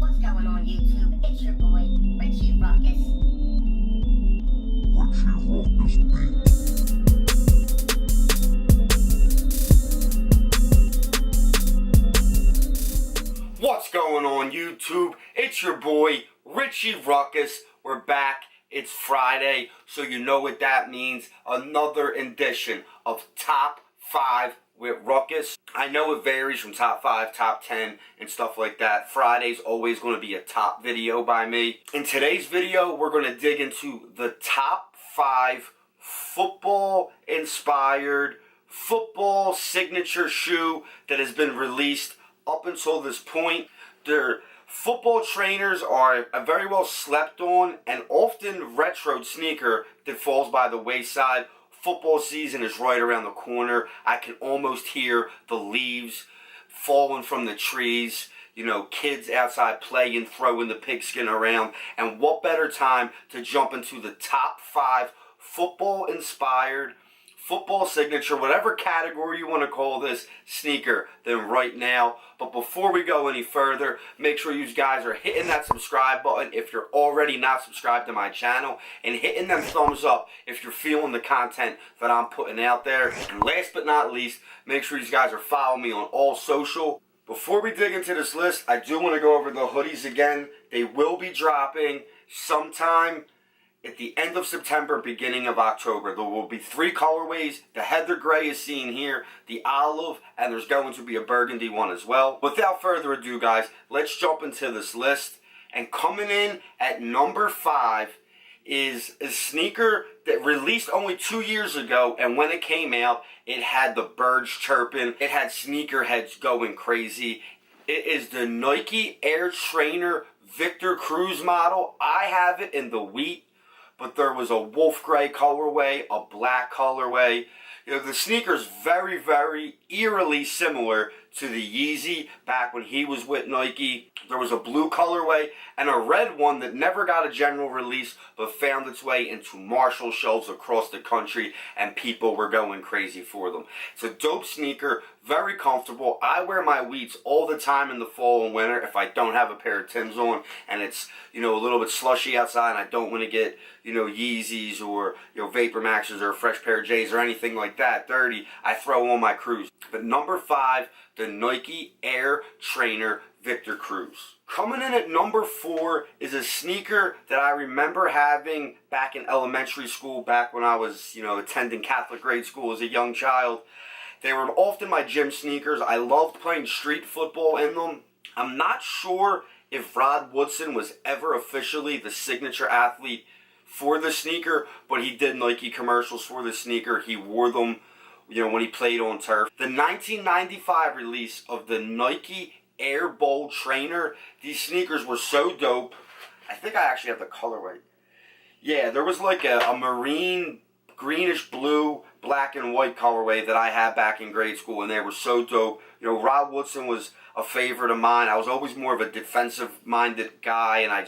What's going on YouTube? It's your boy, Richie Ruckus. What's going on YouTube? It's your boy, Richie Ruckus. We're back. It's Friday, so you know what that means. Another edition of Top 5 with Ruckus. I know it varies from top 5, top 10, and stuff like that. Friday's always going to be a top video by me. In today's video, we're going to dig into the top 5 football-inspired, football signature shoe that has been released up until this point. Their football trainers are a very well slept on and often retro sneaker that falls by the wayside. Football season is right around the corner. I can almost hear the leaves falling from the trees. You know, kids outside playing, throwing the pigskin around. And what better time to jump into the top 5 football-inspired, football signature, whatever category you want to call this sneaker, than right now. But before we go any further, make sure you guys are hitting that subscribe button if you're already not subscribed to my channel, and hitting them thumbs up if you're feeling the content that I'm putting out there. And last but not least, make sure you guys are following me on all social. Before we dig into this list, I do want to go over the hoodies again. They will be dropping sometime at the end of September, beginning of October. There will be 3 colorways. The heather gray is seen here, the olive, and there's going to be a burgundy one as well. Without further ado, guys, let's jump into this list. And coming in at number 5 is a sneaker that released only 2 years ago, and when it came out, it had the birds chirping. It had sneakerheads going crazy. It is the Nike Air Trainer Victor Cruz model. I have it in the wheat, but there was a wolf gray colorway, a black colorway. You know, the sneaker's very, very eerily similar to the Yeezy back when he was with Nike. There was a blue colorway and a red one that never got a general release, but found its way into Marshall shelves across the country, and people were going crazy for them. It's a dope sneaker, very comfortable. I wear my wheats all the time in the fall and winter if I don't have a pair of Timbs on and it's, you know, a little bit slushy outside and I don't want to get, you know, Yeezys or, you know, Vapor Maxes or a fresh pair of J's or anything like that dirty. I throw on my Cruz. But number 5, the Nike Air Trainer Victor Cruz. Coming in at number 4 is a sneaker that I remember having back in elementary school, back when I was, you know, attending Catholic grade school as a young child. They were often my gym sneakers. I loved playing street football in them. I'm not sure if Rod Woodson was ever officially the signature athlete for the sneaker, but he did Nike commercials for the sneaker. He wore them, you know, when he played on turf. The 1995 release of the Nike Air Bowl Trainer, these sneakers were so dope. I think I actually have the colorway. Yeah, there was like a marine, greenish blue, black and white colorway that I had back in grade school, and they were so dope. You know, Rod Woodson was a favorite of mine. I was always more of a defensive-minded guy, and I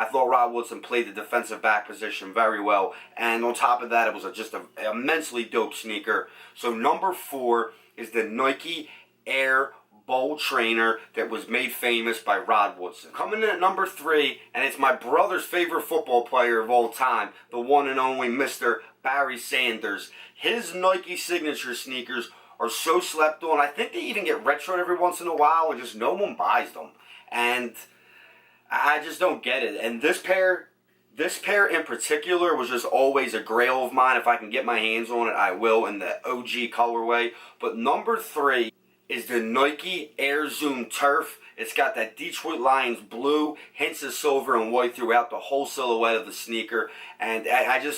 thought Rod Woodson played the defensive back position very well. And on top of that, it was just an immensely dope sneaker. So number 4 is the Nike Air Bowl Trainer that was made famous by Rod Woodson. Coming in at number 3, and it's my brother's favorite football player of all time, the one and only Mr. Barry Sanders. His Nike signature sneakers are so slept on. I think they even get retroed every once in a while and just no one buys them. And I just don't get it. And this pair in particular was just always a grail of mine. If I can get my hands on it, I will, in the OG colorway. But number 3 is the Nike Air Zoom Turf. It's got that Detroit Lions blue, hints of silver and white throughout the whole silhouette of the sneaker. And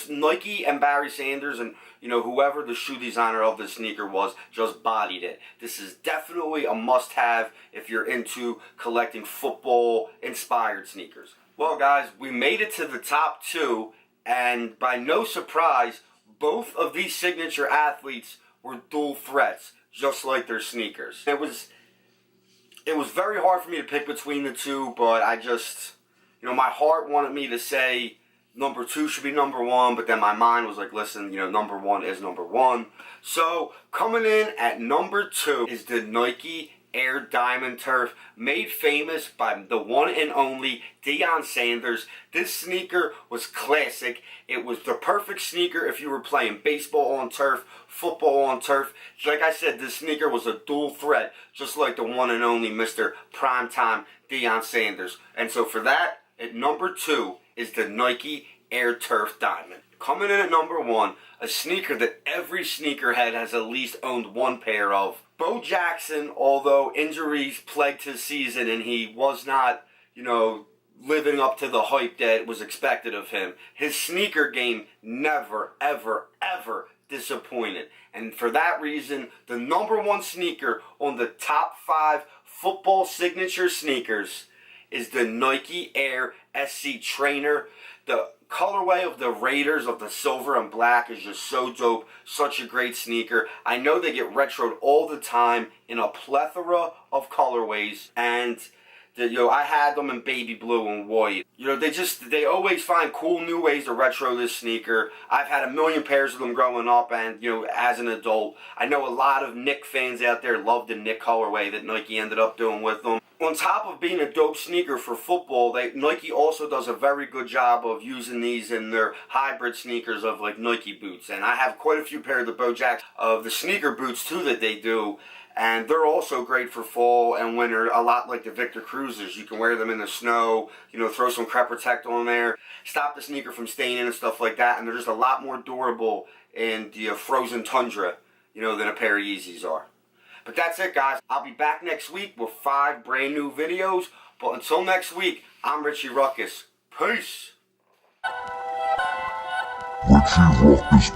Nike and Barry Sanders and, you know, whoever the shoe designer of the sneaker was, just bodied it. This is definitely a must-have if you're into collecting football-inspired sneakers. Well, guys, we made it to the top 2, and by no surprise, both of these signature athletes were dual threats, just like their sneakers. It was very hard for me to pick between the two, but I just, you know, my heart wanted me to say number 2 should be number 1, but then my mind was like, listen, you know, number 1 is number 1. So coming in at number 2 is the Nike Air Diamond Turf, made famous by the one and only Deion Sanders. This sneaker was classic. It was the perfect sneaker if you were playing baseball on turf, football on turf. Like I said, this sneaker was a dual threat, just like the one and only Mr. Primetime Deion Sanders. And so for that, at number 2 is the Nike Air Turf Diamond. Coming in at number 1, a sneaker that every sneakerhead has at least owned one pair of. Bo Jackson, although injuries plagued his season and he was not, living up to the hype that was expected of him, his sneaker game never, ever, ever disappointed. And for that reason, the number 1 sneaker on the top 5 football signature sneakers is the Nike Air SC Trainer. The colorway of the Raiders of the silver and black is just so dope. Such a great sneaker. I know they get retroed all the time in a plethora of colorways, and I had them in baby blue and white. They always find cool new ways to retro this sneaker. I've had a million pairs of them growing up, and as an adult, I know a lot of Nick fans out there love the Nick colorway that Nike ended up doing with them. On top of being a dope sneaker for football, Nike also does a very good job of using these in their hybrid sneakers of like Nike boots. And I have quite a few pairs of the Bo Jackson of the sneaker boots too that they do. And they're also great for fall and winter, a lot like the Victor Cruzes. You can wear them in the snow, throw some Crep Protect on there, stop the sneaker from staining and stuff like that. And they're just a lot more durable in the frozen tundra, than a pair of Yeezys are. But that's it, guys. I'll be back next week with 5 brand new videos. But until next week, I'm Richie Ruckus. Peace. Richie Ruckus